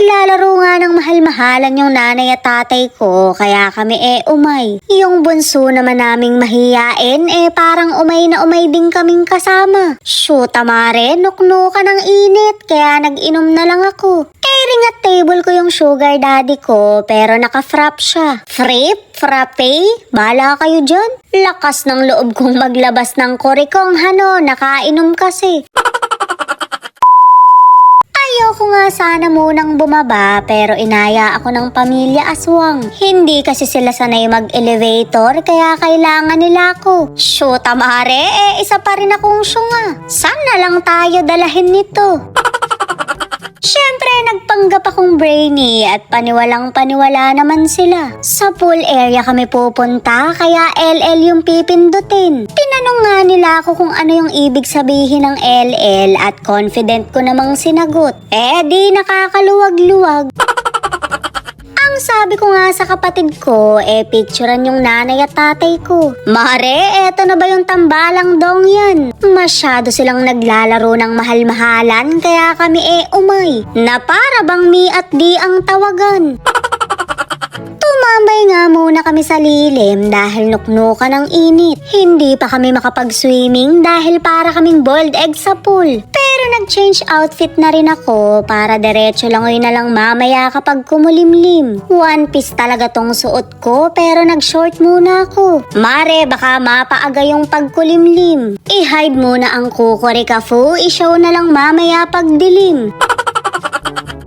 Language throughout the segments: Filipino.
Naglalaro nga ng mahal-mahalan yung nanay at tatay ko, kaya kami umay. Yung bunso naman naming mahiyain parang umay na umay din kaming kasama. Shoot amare, nuknukan ng init, kaya nag-inom na lang ako. Ring at table ko yung sugar daddy ko, pero naka-frap siya. Frip? Frappe? Bala kayo dyan? Lakas ng loob kong maglabas ng korikong nakainom kasi. Ayoko nga sana munang bumaba, pero inaya ako ng pamilya aswang. Hindi kasi sila sanay mag-elevator, kaya kailangan nila ako. Shoot amare, isa pa rin akong syunga. Saan na lang tayo dalahin nito? Siyempre, nagpanggap akong brainy at paniwalang-paniwala naman sila. Sa pool area kami pupunta, kaya LL yung pipindutin. Tinanong nga nila ako kung ano yung ibig sabihin ng LL at confident ko namang sinagot. Di nakakaluwag-luwag. Ang sabi ko nga sa kapatid ko, picturean yung nanay at tatay ko. Mare, eto na ba yung tambalang dong yan? Masyado silang naglalaro ng mahal-mahalan, kaya kami umay. Na para bang mi at di ang tawagan. Tumambay nga muna kami sa lilim dahil nuknukan ng init. Hindi pa kami makapag-swimming dahil para kaming boiled egg sa pool. Pero nag-change outfit na rin ako para diretso langoy na lang mamaya kapag kumulimlim. One piece talaga tong suot ko pero nag-short muna ako. Mare, baka mapaaga yung pagkulimlim. I-hide muna ang kukurikafu, i-show na lang mamaya pagdilim.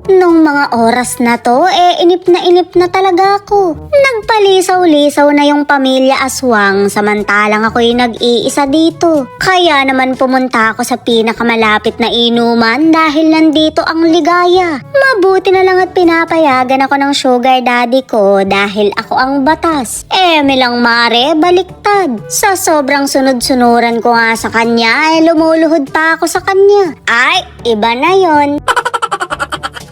Nung mga oras na to, inip na talaga ako. Nagpalisaw-lisaw na yung pamilya aswang, samantalang ako'y nag-iisa dito. Kaya naman pumunta ako sa pinakamalapit na inuman dahil nandito ang ligaya. Mabuti na lang at pinapayagan ako ng sugar daddy ko dahil ako ang batas. Milang mare, baliktad. Sa sobrang sunod-sunuran ko nga sa kanya, lumuluhod pa ako sa kanya. Ay, iba na yon.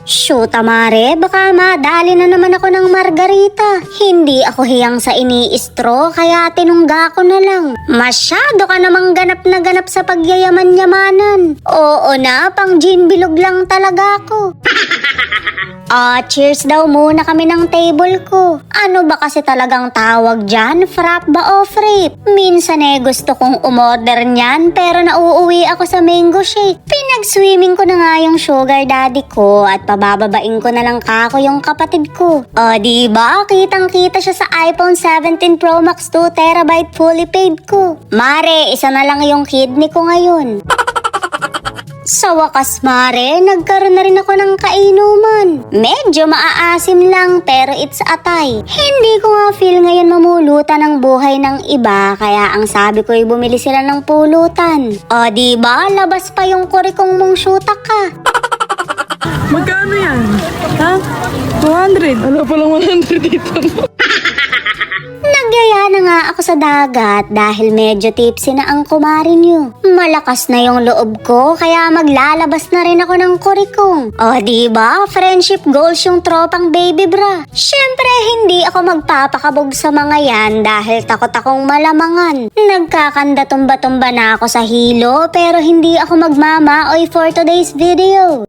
Shoot amare, baka madali na naman ako ng margarita. Hindi ako hiyang sa ini-istro, kaya tinungga ko na lang. Masyado ka namang ganap na ganap sa pagyayaman-yamanan. Oo na, pang gin bilog lang talaga ako. Cheers daw muna kami ng table ko. Ano ba kasi talagang tawag dyan? Frap ba o frip? Minsan gusto kong umorder niyan pero nauuwi ako sa mango shake. Pinag-swimming ko na nga yung sugar daddy ko at pabababain ko na lang kako yung kapatid ko. Diba? Kitang-kita siya sa iPhone 17 Pro Max 2TB fully paid ko. Mare, isa na lang yung kidney ko ngayon. Sa wakas mare, nagkaroon na rin ako ng kainuman. Medyo maaasim lang pero it's atay. Hindi ko nga feel ngayon mamulutan ng buhay ng iba, kaya ang sabi ko ay bumili sila ng pulutan. Diba? Labas pa yung kurikong mong syutak ka. Magkano yan? Ha? 200? Ano palang 100 dito? Nagyaya na nga ako sa dagat dahil medyo tipsy na ang kumari niyo. Malakas na yung loob ko kaya maglalabas na rin ako ng kurikong. Diba? Friendship goals yung tropang baby bra. Syempre hindi ako magpapakabog sa mga yan dahil takot akong malamangan. Nagkakanda tumba-tumba na ako sa hilo pero hindi ako magmamaoy for today's video.